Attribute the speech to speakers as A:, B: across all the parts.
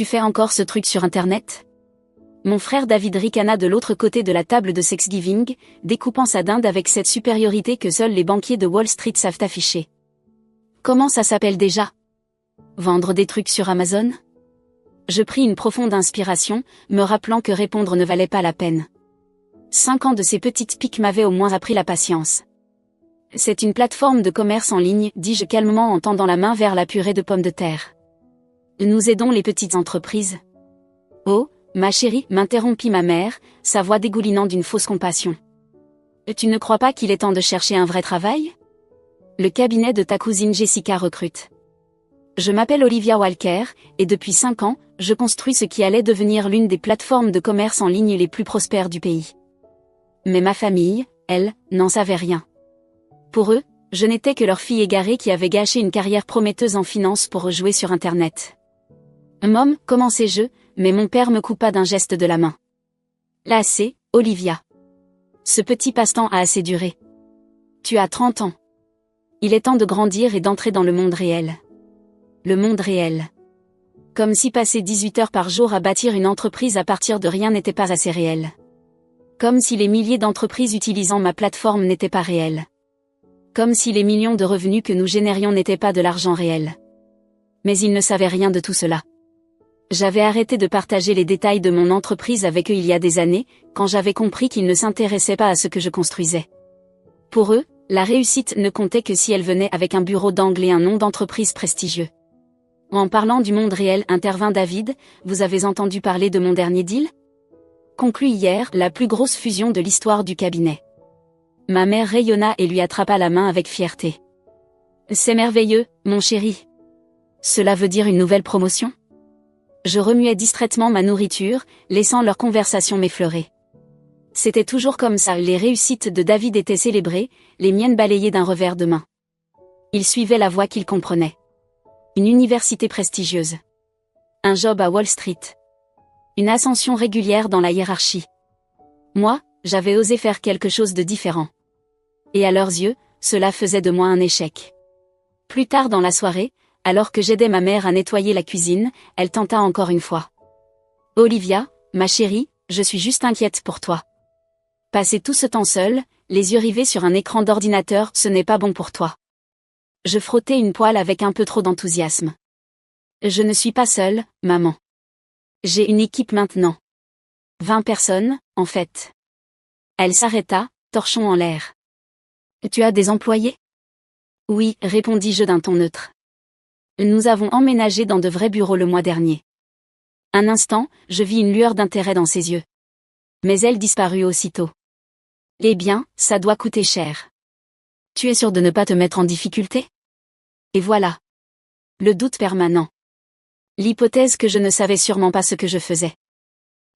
A: Tu fais encore ce truc sur Internet? Mon frère David ricana de l'autre côté de la table de Thanksgiving, découpant sa dinde avec cette supériorité que seuls les banquiers de Wall Street savent afficher. Comment ça s'appelle déjà? Vendre des trucs sur Amazon? Je pris une profonde inspiration, me rappelant que répondre ne valait pas la peine. 5 ans de ces petites piques m'avaient au moins appris la patience. C'est une plateforme de commerce en ligne, dis-je calmement en tendant la main vers la purée de pommes de terre. Nous aidons les petites entreprises. Oh, ma chérie, m'interrompit ma mère, sa voix dégoulinant d'une fausse compassion. Tu ne crois pas qu'il est temps de chercher un vrai travail? Le cabinet de ta cousine Jessica recrute. Je m'appelle Olivia Walker, et depuis 5 ans, je construis ce qui allait devenir l'une des plateformes de commerce en ligne les plus prospères du pays. Mais ma famille, elle, n'en savait rien. Pour eux, je n'étais que leur fille égarée qui avait gâché une carrière prometteuse en finance pour jouer sur Internet. Mom, commençai-je, mais mon père me coupa d'un geste de la main. Là assez, Olivia. Ce petit passe-temps a assez duré. Tu as 30 ans. Il est temps de grandir et d'entrer dans le monde réel. Le monde réel. Comme si passer 18 heures par jour à bâtir une entreprise à partir de rien n'était pas assez réel. Comme si les milliers d'entreprises utilisant ma plateforme n'étaient pas réelles. Comme si les millions de revenus que nous générions n'étaient pas de l'argent réel. Mais ils ne savaient rien de tout cela. J'avais arrêté de partager les détails de mon entreprise avec eux il y a des années, quand j'avais compris qu'ils ne s'intéressaient pas à ce que je construisais. Pour eux, la réussite ne comptait que si elle venait avec un bureau d'angle et un nom d'entreprise prestigieux. En parlant du monde réel, intervint David, vous avez entendu parler de mon dernier deal? Conclut hier, la plus grosse fusion de l'histoire du cabinet. Ma mère rayonna et lui attrapa la main avec fierté. C'est merveilleux, mon chéri. Cela veut dire une nouvelle promotion? Je remuais distraitement ma nourriture, laissant leur conversation m'effleurer. C'était toujours comme ça, les réussites de David étaient célébrées, les miennes balayées d'un revers de main. Il suivait la voie qu'il comprenait. Une université prestigieuse. Un job à Wall Street. Une ascension régulière dans la hiérarchie. Moi, j'avais osé faire quelque chose de différent. Et à leurs yeux, cela faisait de moi un échec. Plus tard dans la soirée, alors que j'aidais ma mère à nettoyer la cuisine, elle tenta encore une fois. Olivia, ma chérie, je suis juste inquiète pour toi. Passer tout ce temps seul, les yeux rivés sur un écran d'ordinateur, ce n'est pas bon pour toi. Je frottais une poêle avec un peu trop d'enthousiasme. Je ne suis pas seule, maman. J'ai une équipe maintenant. 20 personnes, en fait. Elle s'arrêta, torchon en l'air. Tu as des employés? Oui, répondis-je d'un ton neutre. Nous avons emménagé dans de vrais bureaux le mois dernier. Un instant, je vis une lueur d'intérêt dans ses yeux. Mais elle disparut aussitôt. Eh bien, ça doit coûter cher. Tu es sûr de ne pas te mettre en difficulté? Et voilà. Le doute permanent. L'hypothèse que je ne savais sûrement pas ce que je faisais.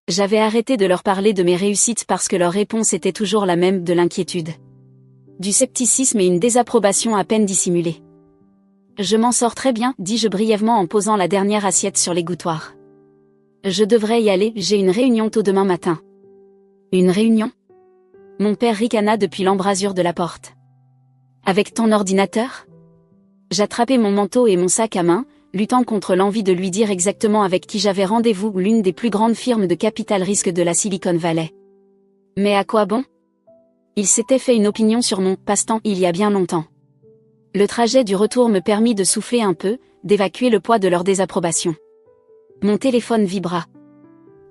A: J'avais arrêté de leur parler de mes réussites parce que leur réponse était toujours la même, de l'inquiétude. Du scepticisme et une désapprobation à peine dissimulée. Je m'en sors très bien, dis-je brièvement en posant la dernière assiette sur l'égouttoir. Je devrais y aller, j'ai une réunion tôt demain matin. Une réunion? Mon père ricana depuis l'embrasure de la porte. Avec ton ordinateur? J'attrapai mon manteau et mon sac à main, luttant contre l'envie de lui dire exactement avec qui j'avais rendez-vous, l'une des plus grandes firmes de capital risque de la Silicon Valley. Mais à quoi bon? Il s'était fait une opinion sur mon passe-temps il y a bien longtemps. Le trajet du retour me permit de souffler un peu, d'évacuer le poids de leur désapprobation. Mon téléphone vibra.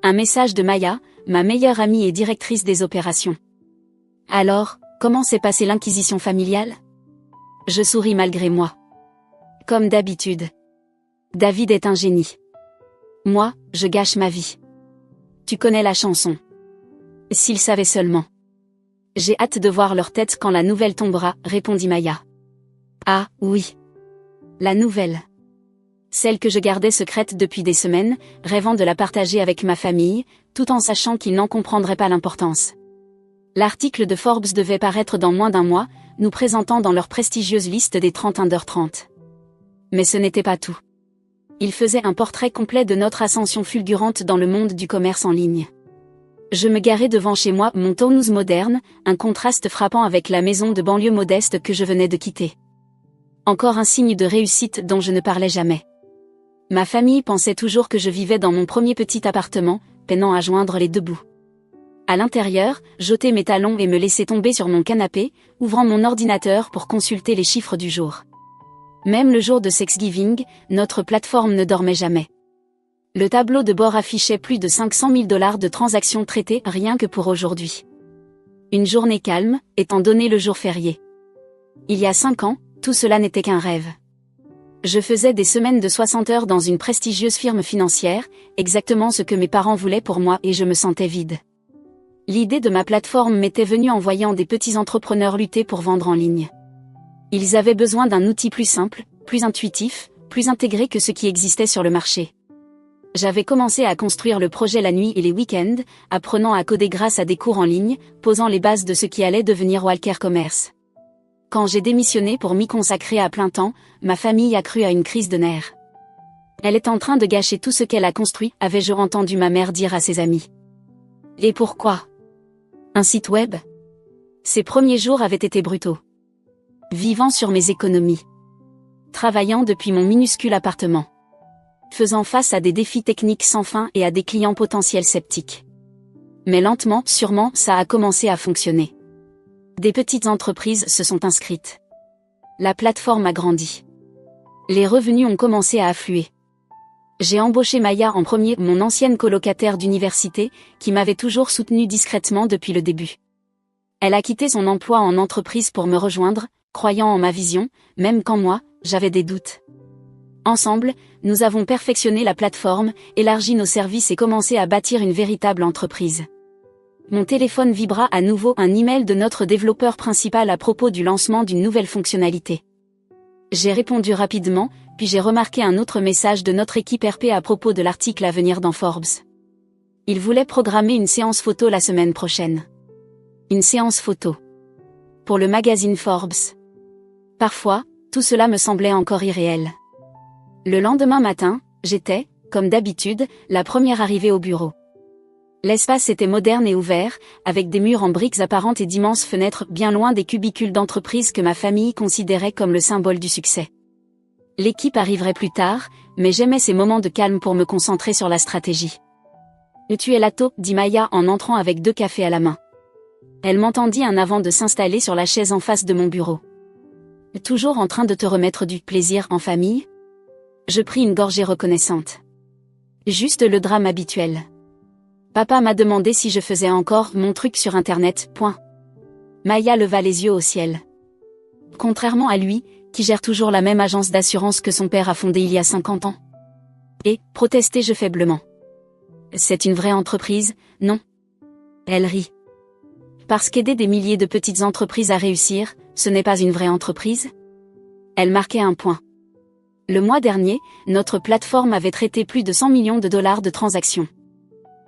A: Un message de Maya, ma meilleure amie et directrice des opérations. Alors, comment s'est passée l'inquisition familiale? Je souris malgré moi. Comme d'habitude. David est un génie. Moi, je gâche ma vie. Tu connais la chanson. S'ils savaient seulement. J'ai hâte de voir leur tête quand la nouvelle tombera, répondit Maya. Ah, oui. La nouvelle. Celle que je gardais secrète depuis des semaines, rêvant de la partager avec ma famille, tout en sachant qu'ils n'en comprendraient pas l'importance. L'article de Forbes devait paraître dans moins d'un mois, nous présentant dans leur prestigieuse liste des 30 under 30. Mais ce n'était pas tout. Il faisait un portrait complet de notre ascension fulgurante dans le monde du commerce en ligne. Je me garais devant chez moi, mon townhouse moderne, un contraste frappant avec la maison de banlieue modeste que je venais de quitter. Encore un signe de réussite dont je ne parlais jamais. Ma famille pensait toujours que je vivais dans mon premier petit appartement, peinant à joindre les deux bouts. À l'intérieur, j'ôtais mes talons et me laissais tomber sur mon canapé, ouvrant mon ordinateur pour consulter les chiffres du jour. Même le jour de Thanksgiving, notre plateforme ne dormait jamais. Le tableau de bord affichait plus de 500 000 $ de transactions traitées rien que pour aujourd'hui. Une journée calme, étant donné le jour férié. Il y a 5 ans, tout cela n'était qu'un rêve. Je faisais des semaines de 60 heures dans une prestigieuse firme financière, exactement ce que mes parents voulaient pour moi et je me sentais vide. L'idée de ma plateforme m'était venue en voyant des petits entrepreneurs lutter pour vendre en ligne. Ils avaient besoin d'un outil plus simple, plus intuitif, plus intégré que ce qui existait sur le marché. J'avais commencé à construire le projet la nuit et les week-ends, apprenant à coder grâce à des cours en ligne, posant les bases de ce qui allait devenir Walker Commerce. Quand j'ai démissionné pour m'y consacrer à plein temps, ma famille a cru à une crise de nerfs. Elle est en train de gâcher tout ce qu'elle a construit, avais-je entendu ma mère dire à ses amis. Et pourquoi ? Un site web ? Ces premiers jours avaient été brutaux. Vivant sur mes économies. Travaillant depuis mon minuscule appartement. Faisant face à des défis techniques sans fin et à des clients potentiels sceptiques. Mais lentement, sûrement, ça a commencé à fonctionner. Des petites entreprises se sont inscrites. La plateforme a grandi. Les revenus ont commencé à affluer. J'ai embauché Maya en premier, mon ancienne colocataire d'université, qui m'avait toujours soutenue discrètement depuis le début. Elle a quitté son emploi en entreprise pour me rejoindre, croyant en ma vision, même quand moi, j'avais des doutes. Ensemble, nous avons perfectionné la plateforme, élargi nos services et commencé à bâtir une véritable entreprise. Mon téléphone vibra à nouveau un email de notre développeur principal à propos du lancement d'une nouvelle fonctionnalité. J'ai répondu rapidement, puis j'ai remarqué un autre message de notre équipe RP à propos de l'article à venir dans Forbes. Il voulait programmer une séance photo la semaine prochaine. Une séance photo. Pour le magazine Forbes. Parfois, tout cela me semblait encore irréel. Le lendemain matin, j'étais, comme d'habitude, la première arrivée au bureau. L'espace était moderne et ouvert, avec des murs en briques apparentes et d'immenses fenêtres bien loin des cubicules d'entreprise que ma famille considérait comme le symbole du succès. L'équipe arriverait plus tard, mais j'aimais ces moments de calme pour me concentrer sur la stratégie. « Tu es là tôt » dit Maya en entrant avec 2 cafés à la main. Elle m'entendit un avant de s'installer sur la chaise en face de mon bureau. « Toujours en train de te remettre du plaisir en famille ?» Je pris une gorgée reconnaissante. Juste le drame habituel. Papa m'a demandé si je faisais encore mon truc sur Internet, point. Maya leva les yeux au ciel. Contrairement à lui, qui gère toujours la même agence d'assurance que son père a fondée il y a 50 ans. Et, protestai-je faiblement. C'est une vraie entreprise, non ? Elle rit. Parce qu'aider des milliers de petites entreprises à réussir, ce n'est pas une vraie entreprise ? Elle marquait un point. Le mois dernier, notre plateforme avait traité plus de 100 millions de dollars de transactions.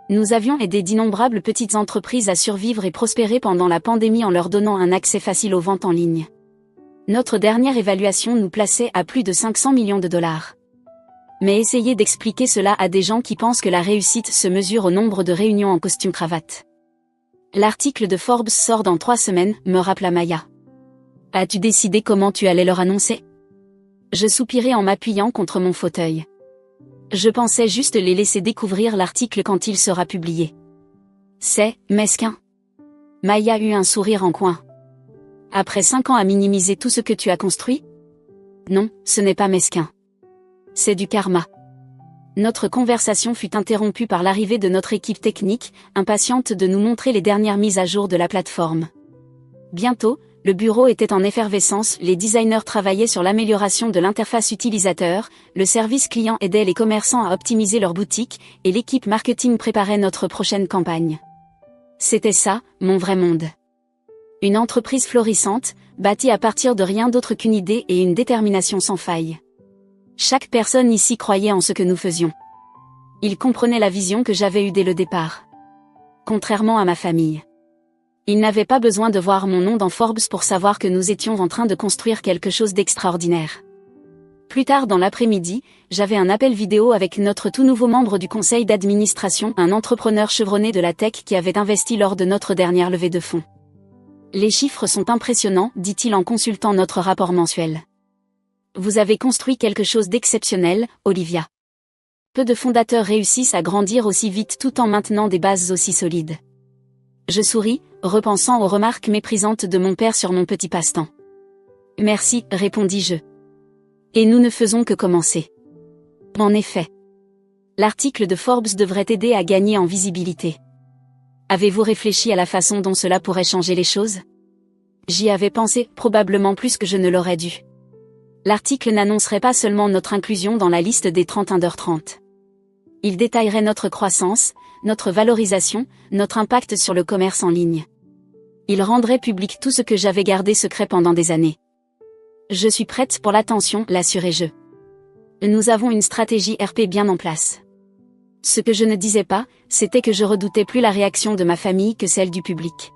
A: Nous avions aidé d'innombrables petites entreprises à survivre et prospérer pendant la pandémie en leur donnant un accès facile aux ventes en ligne. Notre dernière évaluation nous plaçait à plus de 500 millions de dollars. Mais essayez d'expliquer cela à des gens qui pensent que la réussite se mesure au nombre de réunions en costume-cravate. L'article de Forbes sort dans 3 semaines, me rappela Maya. As-tu décidé comment tu allais leur annoncer ? Je soupirai en m'appuyant contre mon fauteuil. Je pensais juste les laisser découvrir l'article quand il sera publié. C'est mesquin. Maya eut un sourire en coin. Après 5 ans à minimiser tout ce que tu as construit ? Non, ce n'est pas mesquin. C'est du karma. Notre conversation fut interrompue par l'arrivée de notre équipe technique, impatiente de nous montrer les dernières mises à jour de la plateforme. Bientôt, le bureau était en effervescence, les designers travaillaient sur l'amélioration de l'interface utilisateur, le service client aidait les commerçants à optimiser leur boutique, et l'équipe marketing préparait notre prochaine campagne. C'était ça, mon vrai monde. Une entreprise florissante, bâtie à partir de rien d'autre qu'une idée et une détermination sans faille. Chaque personne ici croyait en ce que nous faisions. Ils comprenaient la vision que j'avais eue dès le départ. Contrairement à ma famille. Ils n'avaient pas besoin de voir mon nom dans Forbes pour savoir que nous étions en train de construire quelque chose d'extraordinaire. Plus tard dans l'après-midi, j'avais un appel vidéo avec notre tout nouveau membre du conseil d'administration, un entrepreneur chevronné de la tech qui avait investi lors de notre dernière levée de fonds. Les chiffres sont impressionnants, dit-il en consultant notre rapport mensuel. Vous avez construit quelque chose d'exceptionnel, Olivia. Peu de fondateurs réussissent à grandir aussi vite tout en maintenant des bases aussi solides. Je souris, repensant aux remarques méprisantes de mon père sur mon petit passe-temps. Merci, répondis-je. Et nous ne faisons que commencer. En effet. L'article de Forbes devrait aider à gagner en visibilité. Avez-vous réfléchi à la façon dont cela pourrait changer les choses? J'y avais pensé, probablement plus que je ne l'aurais dû. L'article n'annoncerait pas seulement notre inclusion dans la liste des 30 Under 30. Il détaillerait notre croissance, notre valorisation, notre impact sur le commerce en ligne. Il rendrait public tout ce que j'avais gardé secret pendant des années. Je suis prête pour l'attention, l'assurai-je. Nous avons une stratégie RP bien en place. Ce que je ne disais pas, c'était que je redoutais plus la réaction de ma famille que celle du public.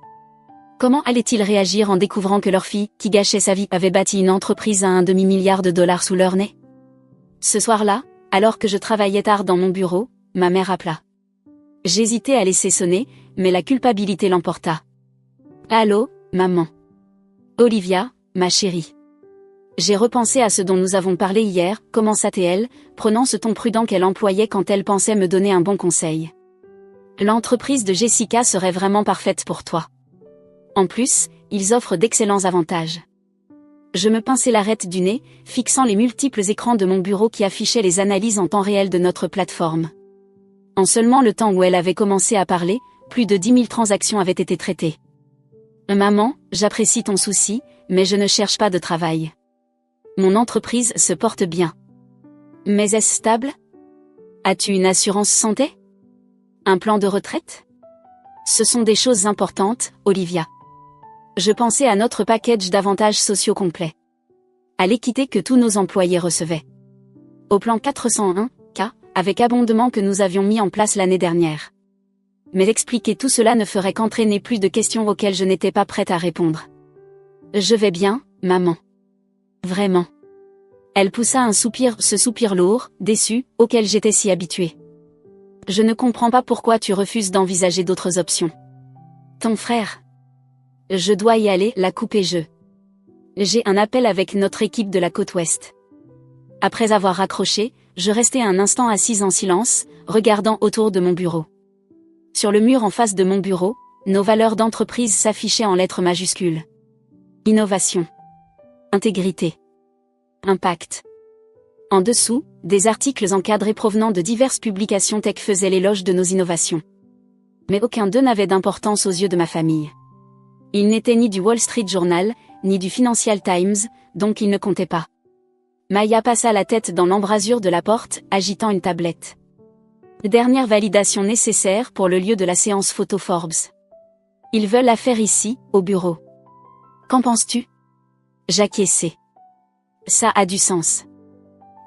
A: Comment allaient-ils réagir en découvrant que leur fille, qui gâchait sa vie, avait bâti une entreprise à un demi-milliard de dollars sous leur nez? Ce soir-là, alors que je travaillais tard dans mon bureau, ma mère appela. J'hésitais à laisser sonner, mais la culpabilité l'emporta. Allô, maman. Olivia, ma chérie. J'ai repensé à ce dont nous avons parlé hier, commença-t-elle, prenant ce ton prudent qu'elle employait quand elle pensait me donner un bon conseil. L'entreprise de Jessica serait vraiment parfaite pour toi. En plus, ils offrent d'excellents avantages. Je me pinçai l'arête du nez, fixant les multiples écrans de mon bureau qui affichaient les analyses en temps réel de notre plateforme. En seulement le temps où elle avait commencé à parler, plus de 10 000 transactions avaient été traitées. Maman, j'apprécie ton souci, mais je ne cherche pas de travail. Mon entreprise se porte bien. Mais est-ce stable? As-tu une assurance santé? Un plan de retraite? Ce sont des choses importantes, Olivia. Je pensais à notre package d'avantages sociaux complets. À l'équité que tous nos employés recevaient. Au plan 401K, avec abondement que nous avions mis en place l'année dernière. Mais expliquer tout cela ne ferait qu'entraîner plus de questions auxquelles je n'étais pas prête à répondre. Je vais bien, maman. Vraiment. Elle poussa un soupir, ce soupir lourd, déçu, auquel j'étais si habituée. Je ne comprends pas pourquoi tu refuses d'envisager d'autres options. Ton frère. Je dois y aller, la coupai-je. J'ai un appel avec notre équipe de la côte ouest. Après avoir raccroché, je restai un instant assise en silence, regardant autour de mon bureau. Sur le mur en face de mon bureau, nos valeurs d'entreprise s'affichaient en lettres majuscules. Innovation. Intégrité. Impact. En dessous, des articles encadrés provenant de diverses publications tech faisaient l'éloge de nos innovations. Mais aucun d'eux n'avait d'importance aux yeux de ma famille. Il n'était ni du Wall Street Journal, ni du Financial Times, donc il ne comptait pas. Maya passa la tête dans l'embrasure de la porte, agitant une tablette. Dernière validation nécessaire pour le lieu de la séance photo Forbes. Ils veulent la faire ici, au bureau. Qu'en penses-tu? J'acquiesçai. Ça a du sens.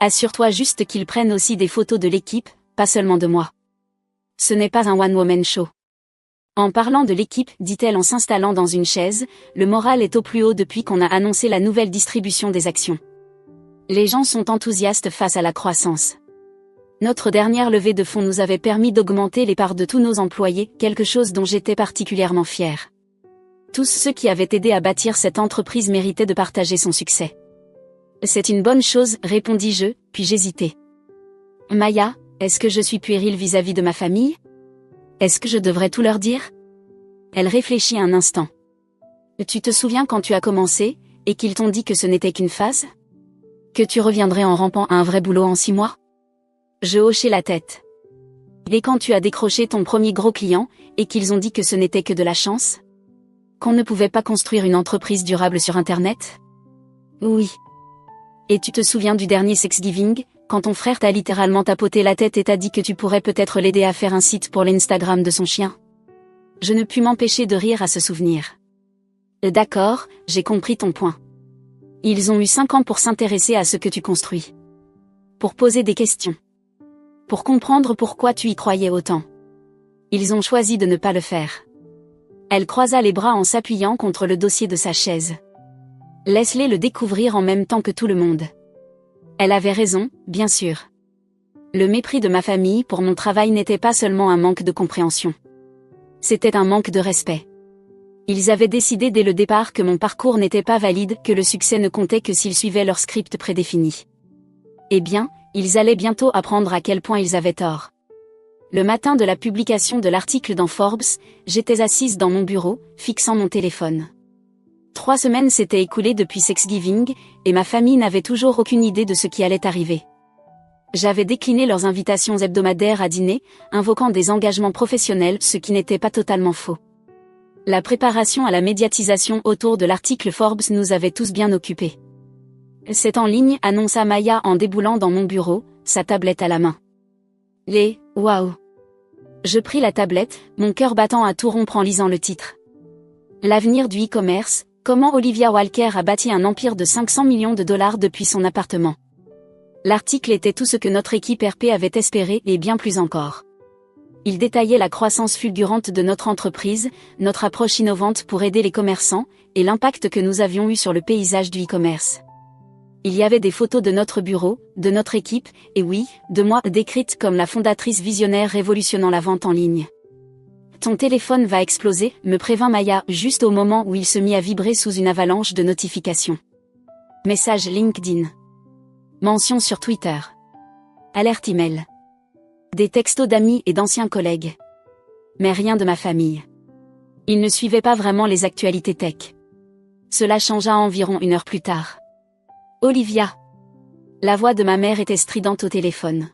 A: Assure-toi juste qu'ils prennent aussi des photos de l'équipe, pas seulement de moi. Ce n'est pas un one-woman show. En parlant de l'équipe, dit-elle en s'installant dans une chaise, le moral est au plus haut depuis qu'on a annoncé la nouvelle distribution des actions. Les gens sont enthousiastes face à la croissance. Notre dernière levée de fonds nous avait permis d'augmenter les parts de tous nos employés, quelque chose dont j'étais particulièrement fière. Tous ceux qui avaient aidé à bâtir cette entreprise méritaient de partager son succès. C'est une bonne chose, répondis-je, puis j'hésitai. Maya, est-ce que je suis puérile vis-à-vis de ma famille? Est-ce que je devrais tout leur dire? Elle réfléchit un instant. Tu te souviens quand tu as commencé, et qu'ils t'ont dit que ce n'était qu'une phase? Que tu reviendrais en rampant à un vrai boulot en 6 mois? Je hochai la tête. Et quand tu as décroché ton premier gros client, et qu'ils ont dit que ce n'était que de la chance? Qu'on ne pouvait pas construire une entreprise durable sur Internet? Oui. Et tu te souviens du dernier Thanksgiving, quand ton frère t'a littéralement tapoté la tête et t'a dit que tu pourrais peut-être l'aider à faire un site pour l'Instagram de son chien? Je ne pus m'empêcher de rire à ce souvenir. D'accord, j'ai compris ton point. Ils ont eu 5 ans pour s'intéresser à ce que tu construis. Pour poser des questions. Pour comprendre pourquoi tu y croyais autant. Ils ont choisi de ne pas le faire. Elle croisa les bras en s'appuyant contre le dossier de sa chaise. Laisse-les le découvrir en même temps que tout le monde. Elle avait raison, bien sûr. Le mépris de ma famille pour mon travail n'était pas seulement un manque de compréhension. C'était un manque de respect. Ils avaient décidé dès le départ que mon parcours n'était pas valide, que le succès ne comptait que s'ils suivaient leur script prédéfini. Eh bien, Ils allaient bientôt apprendre à quel point ils avaient tort. Le matin de la publication de l'article dans Forbes, j'étais assise dans mon bureau, fixant mon téléphone. 3 semaines s'étaient écoulées depuis Thanksgiving, et ma famille n'avait toujours aucune idée de ce qui allait arriver. J'avais décliné leurs invitations hebdomadaires à dîner, invoquant des engagements professionnels, ce qui n'était pas totalement faux. La préparation à la médiatisation autour de l'article Forbes nous avait tous bien occupés. C'est en ligne, annonça Maya en déboulant dans mon bureau, sa tablette à la main. Waouh! Je pris la tablette, mon cœur battant à tout rompre en lisant le titre. L'avenir du e-commerce, comment Olivia Walker a bâti un empire de 500 millions de dollars depuis son appartement. L'article était tout ce que notre équipe RP avait espéré et bien plus encore. Il détaillait la croissance fulgurante de notre entreprise, notre approche innovante pour aider les commerçants, et l'impact que nous avions eu sur le paysage du e-commerce. Il y avait des photos de notre bureau, de notre équipe, et oui, de moi décrite comme la fondatrice visionnaire révolutionnant la vente en ligne. Ton téléphone va exploser, me prévint Maya, juste au moment où il se mit à vibrer sous une avalanche de notifications. Message LinkedIn. Mention sur Twitter. Alerte email. Des textos d'amis et d'anciens collègues. Mais rien de ma famille. Ils ne suivaient pas vraiment les actualités tech. Cela changea environ 1 heure plus tard. Olivia. La voix de ma mère était stridente au téléphone.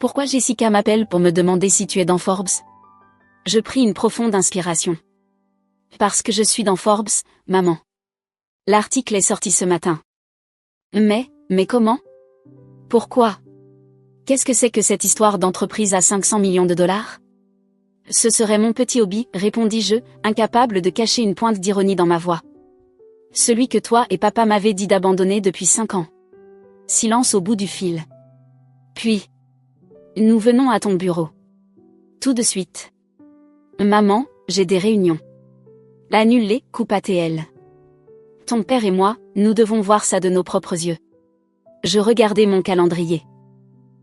A: Pourquoi Jessica m'appelle pour me demander si tu es dans Forbes? Je pris une profonde inspiration. Parce que je suis dans Forbes, maman. L'article est sorti ce matin. Mais comment? Pourquoi? Qu'est-ce que c'est que cette histoire d'entreprise à 500 millions de dollars? Ce serait mon petit hobby, répondis-je, incapable de cacher une pointe d'ironie dans ma voix. Celui que toi et papa m'avaient dit d'abandonner depuis 5 ans. Silence au bout du fil. Puis. Nous venons à ton bureau. Tout de suite. Maman, j'ai des réunions. Annule-les, coupa TL. Ton père et moi, nous devons voir ça de nos propres yeux. Je regardais mon calendrier.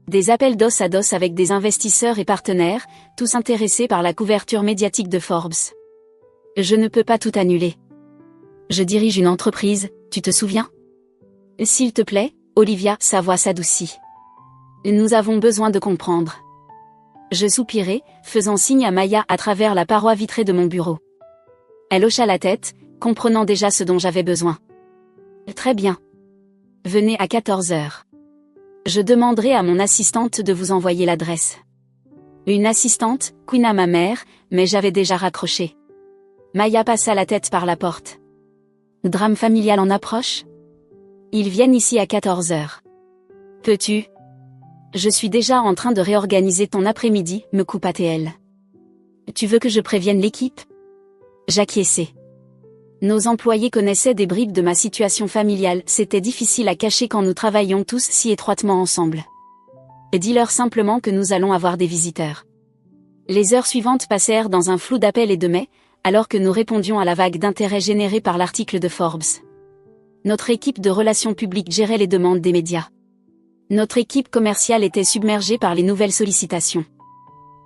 A: Des appels d'os à dos avec des investisseurs et partenaires, tous intéressés par la couverture médiatique de Forbes. Je ne peux pas tout annuler. Je dirige une entreprise, tu te souviens? S'il te plaît, Olivia, sa voix s'adoucit. Nous avons besoin de comprendre. Je soupirai, faisant signe à Maya à travers la paroi vitrée de mon bureau. Elle hocha la tête, comprenant déjà ce dont j'avais besoin. Très bien. Venez à 14 heures. Je demanderai à mon assistante de vous envoyer l'adresse. Une assistante, couina ma mère, mais j'avais déjà raccroché. Maya passa la tête par la porte. Drame familial en approche? Ils viennent ici à 14 heures. Peux-tu? Je suis déjà en train de réorganiser ton après-midi, me coupa TL. Tu veux que je prévienne l'équipe? J'acquiesçai. Nos employés connaissaient des bribes de ma situation familiale, c'était difficile à cacher quand nous travaillions tous si étroitement ensemble. Dis-leur simplement que nous allons avoir des visiteurs. Les heures suivantes passèrent dans un flou d'appels et de mais, alors que nous répondions à la vague d'intérêt générée par l'article de Forbes. Notre équipe de relations publiques gérait les demandes des médias. Notre équipe commerciale était submergée par les nouvelles sollicitations.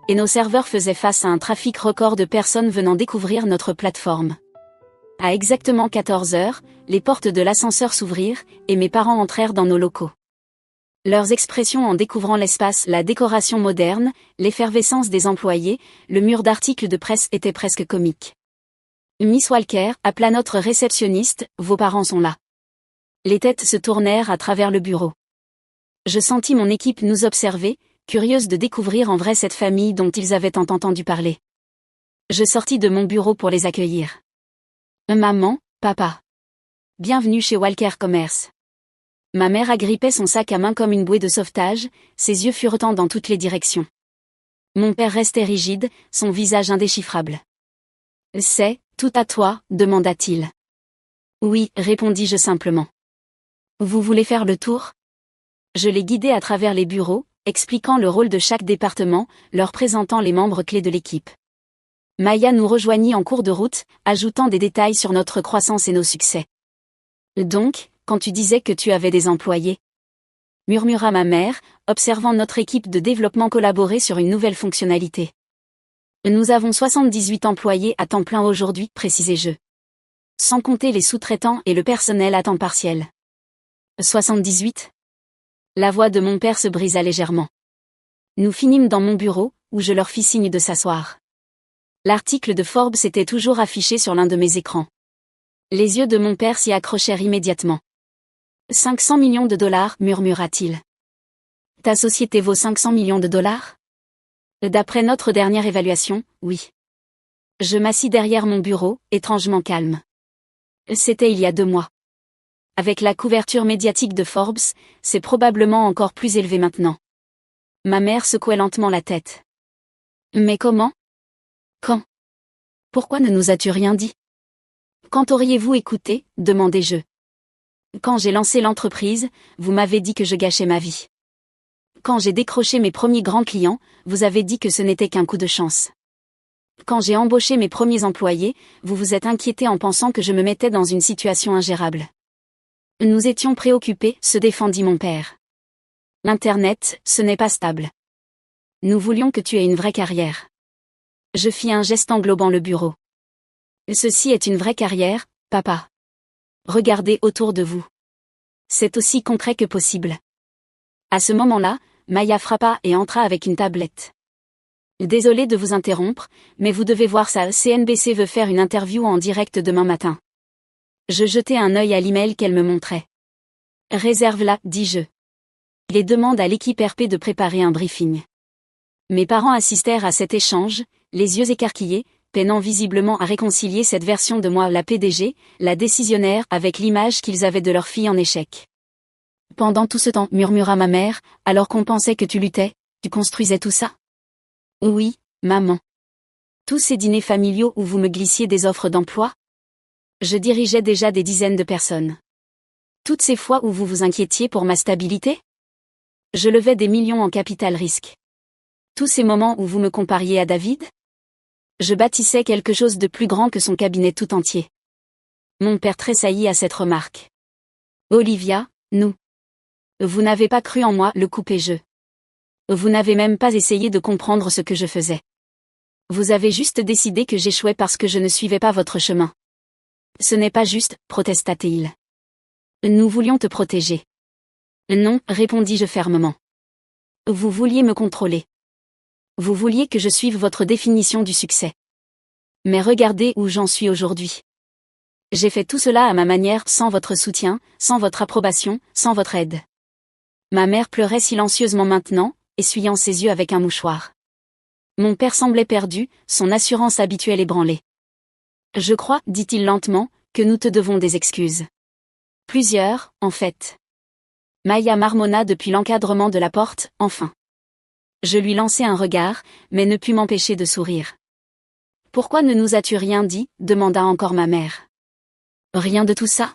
A: Et nos serveurs faisaient face à un trafic record de personnes venant découvrir notre plateforme. À exactement 14 heures, les portes de l'ascenseur s'ouvrirent, et mes parents entrèrent dans nos locaux. Leurs expressions en découvrant l'espace, la décoration moderne, l'effervescence des employés, le mur d'articles de presse étaient presque comiques. Miss Walker, appela notre réceptionniste, vos parents sont là. Les têtes se tournèrent à travers le bureau. Je sentis mon équipe nous observer, curieuse de découvrir en vrai cette famille dont ils avaient tant entendu parler. Je sortis de mon bureau pour les accueillir. Maman, papa. Bienvenue chez Walker Commerce. Ma mère agrippait son sac à main comme une bouée de sauvetage, ses yeux furetant dans toutes les directions. Mon père restait rigide, son visage indéchiffrable. C'est tout à toi, demanda-t-il. Oui, répondis-je simplement. Vous voulez faire le tour? Je les guidai à travers les bureaux, expliquant le rôle de chaque département, leur présentant les membres clés de l'équipe. Maya nous rejoignit en cours de route, ajoutant des détails sur notre croissance et nos succès. Donc, quand tu disais que tu avais des employés? Murmura ma mère, observant notre équipe de développement collaborer sur une nouvelle fonctionnalité. Nous avons 78 employés à temps plein aujourd'hui, précisai-je. Sans compter les sous-traitants et le personnel à temps partiel. 78? La voix de mon père se brisa légèrement. Nous finîmes dans mon bureau, où je leur fis signe de s'asseoir. L'article de Forbes était toujours affiché sur l'un de mes écrans. Les yeux de mon père s'y accrochèrent immédiatement. 500 millions de dollars, murmura-t-il. Ta société vaut 500 millions de dollars? D'après notre dernière évaluation, oui. Je m'assis derrière mon bureau, étrangement calme. C'était il y a 2 mois. Avec la couverture médiatique de Forbes, c'est probablement encore plus élevé maintenant. Ma mère secouait lentement la tête. Mais comment? Quand? Pourquoi ne nous as-tu rien dit? Quand auriez-vous écouté? Demandai-je. Quand j'ai lancé l'entreprise, vous m'avez dit que je gâchais ma vie. Quand j'ai décroché mes premiers grands clients, vous avez dit que ce n'était qu'un coup de chance. Quand j'ai embauché mes premiers employés, vous vous êtes inquiété en pensant que je me mettais dans une situation ingérable. Nous étions préoccupés, se défendit mon père. L'Internet, ce n'est pas stable. Nous voulions que tu aies une vraie carrière. Je fis un geste englobant le bureau. Ceci est une vraie carrière, papa. Regardez autour de vous. C'est aussi concret que possible. À ce moment-là, Maya frappa et entra avec une tablette. Désolé de vous interrompre, mais vous devez voir ça, CNBC veut faire une interview en direct demain matin. Je jetai un œil à l'email qu'elle me montrait. Réserve-la, dis-je. Il demande à l'équipe RP de préparer un briefing. Mes parents assistèrent à cet échange, les yeux écarquillés, peinant visiblement à réconcilier cette version de moi, la PDG, la décisionnaire, avec l'image qu'ils avaient de leur fille en échec. Pendant tout ce temps, murmura ma mère, alors qu'on pensait que tu luttais, tu construisais tout ça? Oui, maman. Tous ces dîners familiaux où vous me glissiez des offres d'emploi? Je dirigeais déjà des dizaines de personnes. Toutes ces fois où vous vous inquiétiez pour ma stabilité? Je levais des millions en capital risque. Tous ces moments où vous me compariez à David? Je bâtissais quelque chose de plus grand que son cabinet tout entier. Mon père tressaillit à cette remarque. Olivia, nous. Vous n'avez pas cru en moi, le coupai-je. Vous n'avez même pas essayé de comprendre ce que je faisais. Vous avez juste décidé que j'échouais parce que je ne suivais pas votre chemin. Ce n'est pas juste, protesta-t-il. Nous voulions te protéger. Non, répondis-je fermement. Vous vouliez me contrôler. Vous vouliez que je suive votre définition du succès. Mais regardez où j'en suis aujourd'hui. J'ai fait tout cela à ma manière, sans votre soutien, sans votre approbation, sans votre aide. Ma mère pleurait silencieusement maintenant, essuyant ses yeux avec un mouchoir. Mon père semblait perdu, son assurance habituelle ébranlée. Je crois, dit-il lentement, que nous te devons des excuses. Plusieurs, en fait. Maya marmonna depuis l'encadrement de la porte, enfin. Je lui lançai un regard, mais ne pus m'empêcher de sourire. Pourquoi ne nous as-tu rien dit? Demanda encore ma mère. Rien de tout ça?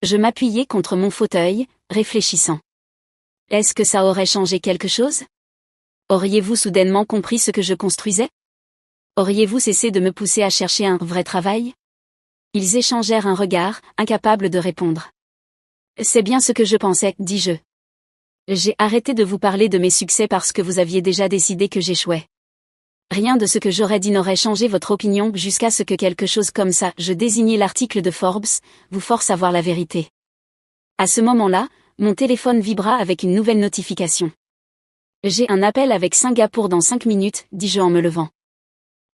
A: Je m'appuyai contre mon fauteuil, réfléchissant. Est-ce que ça aurait changé quelque chose? Auriez-vous soudainement compris ce que je construisais? Auriez-vous cessé de me pousser à chercher un vrai travail? Ils échangèrent un regard, incapables de répondre. C'est bien ce que je pensais, dis-je. J'ai arrêté de vous parler de mes succès parce que vous aviez déjà décidé que j'échouais. Rien de ce que j'aurais dit n'aurait changé votre opinion jusqu'à ce que quelque chose comme ça, je désignai l'article de Forbes, vous force à voir la vérité. À ce moment-là, mon téléphone vibra avec une nouvelle notification. J'ai un appel avec Singapour dans 5 minutes, dis-je en me levant.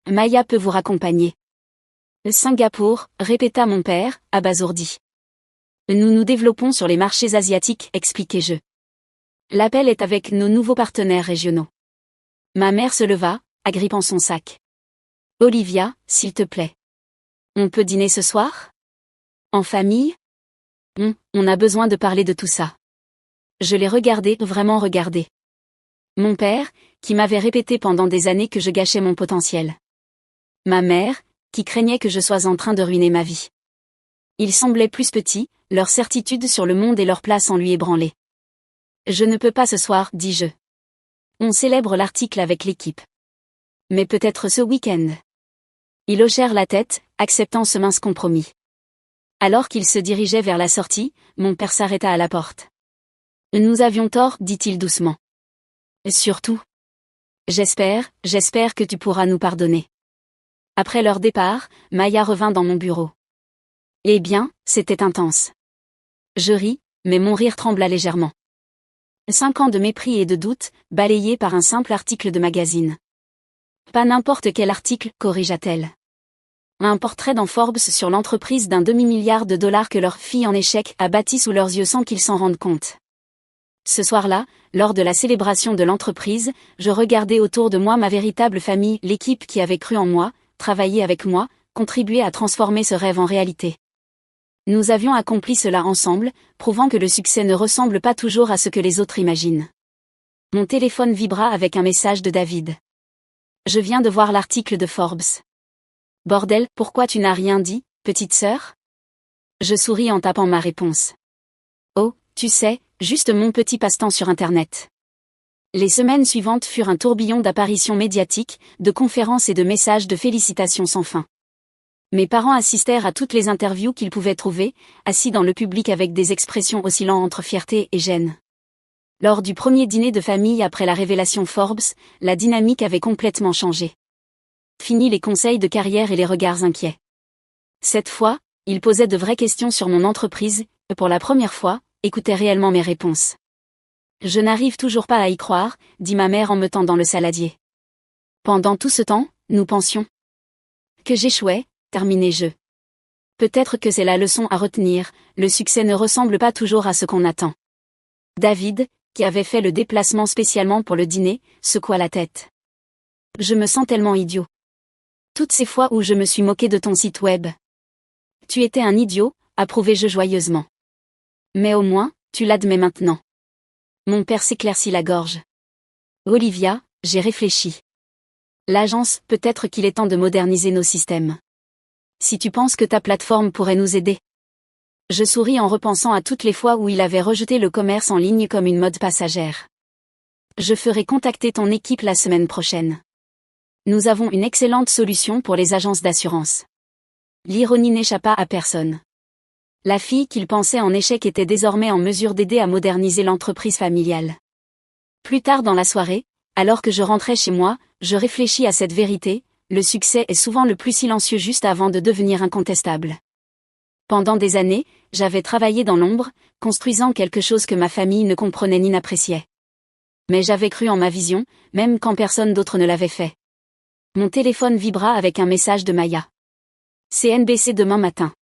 A: Maya peut vous raccompagner. Singapour, répéta mon père, abasourdi. Nous nous développons sur les marchés asiatiques, expliquai-je. L'appel est avec nos nouveaux partenaires régionaux. Ma mère se leva, agrippant son sac. Olivia, s'il te plaît. On peut dîner ce soir? En famille? On a besoin de parler de tout ça. Je l'ai regardé, vraiment regardé. Mon père, qui m'avait répété pendant des années que je gâchais mon potentiel. Ma mère, qui craignait que je sois en train de ruiner ma vie. Ils semblaient plus petits, leur certitude sur le monde et leur place en lui ébranlée. Je ne peux pas ce soir, dis-je. On célèbre l'article avec l'équipe. Mais peut-être ce week-end. Ils hochèrent la tête, acceptant ce mince compromis. Alors qu'ils se dirigeaient vers la sortie, mon père s'arrêta à la porte. Nous avions tort, dit-il doucement. Surtout. J'espère que tu pourras nous pardonner. Après leur départ, Maya revint dans mon bureau. Eh bien, c'était intense. Je ris, mais mon rire trembla légèrement. 5 ans de mépris et de doute, balayés par un simple article de magazine. Pas n'importe quel article, corrigea-t-elle. Un portrait dans Forbes sur l'entreprise d'un demi-milliard de dollars que leur fille en échec a bâti sous leurs yeux sans qu'ils s'en rendent compte. Ce soir-là, lors de la célébration de l'entreprise, je regardais autour de moi ma véritable famille, l'équipe qui avait cru en moi, travaillé avec moi, contribué à transformer ce rêve en réalité. Nous avions accompli cela ensemble, prouvant que le succès ne ressemble pas toujours à ce que les autres imaginent. Mon téléphone vibra avec un message de David. Je viens de voir l'article de Forbes. Bordel, pourquoi tu n'as rien dit, petite sœur? Je souris en tapant ma réponse. Oh, tu sais, juste mon petit passe-temps sur Internet. Les semaines suivantes furent un tourbillon d'apparitions médiatiques, de conférences et de messages de félicitations sans fin. Mes parents assistèrent à toutes les interviews qu'ils pouvaient trouver, assis dans le public avec des expressions oscillant entre fierté et gêne. Lors du premier dîner de famille après la révélation Forbes, la dynamique avait complètement changé. Fini les conseils de carrière et les regards inquiets. Cette fois, ils posaient de vraies questions sur mon entreprise, et pour la première fois, écoutaient réellement mes réponses. Je n'arrive toujours pas à y croire, dit ma mère en me tendant le saladier. Pendant tout ce temps, nous pensions que j'échouais, terminai-je. Peut-être que c'est la leçon à retenir, le succès ne ressemble pas toujours à ce qu'on attend. David, qui avait fait le déplacement spécialement pour le dîner, secoua la tête. Je me sens tellement idiot. Toutes ces fois où je me suis moqué de ton site web. Tu étais un idiot, approuvai-je joyeusement. Mais au moins, tu l'admets maintenant. Mon père s'éclaircit la gorge. Olivia, j'ai réfléchi. L'agence, peut-être qu'il est temps de moderniser nos systèmes. Si tu penses que ta plateforme pourrait nous aider. Je souris en repensant à toutes les fois où il avait rejeté le commerce en ligne comme une mode passagère. Je ferai contacter ton équipe la semaine prochaine. Nous avons une excellente solution pour les agences d'assurance. L'ironie n'échappa à personne. La fille qu'il pensait en échec était désormais en mesure d'aider à moderniser l'entreprise familiale. Plus tard dans la soirée, alors que je rentrais chez moi, je réfléchis à cette vérité, le succès est souvent le plus silencieux juste avant de devenir incontestable. Pendant des années, j'avais travaillé dans l'ombre, construisant quelque chose que ma famille ne comprenait ni n'appréciait. Mais j'avais cru en ma vision, même quand personne d'autre ne l'avait fait. Mon téléphone vibra avec un message de Maya. CNBC demain matin.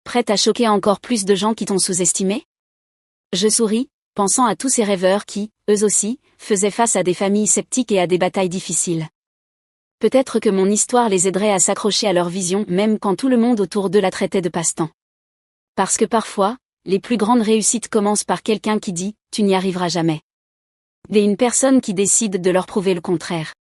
A: Prête à choquer encore plus de gens qui t'ont sous-estimé? Je souris, pensant à tous ces rêveurs qui, eux aussi, faisaient face à des familles sceptiques et à des batailles difficiles. Peut-être que mon histoire les aiderait à s'accrocher à leur vision même quand tout le monde autour d'eux la traitait de passe-temps. Parce que parfois, les plus grandes réussites commencent par quelqu'un qui dit « tu n'y arriveras jamais ». Et une personne qui décide de leur prouver le contraire.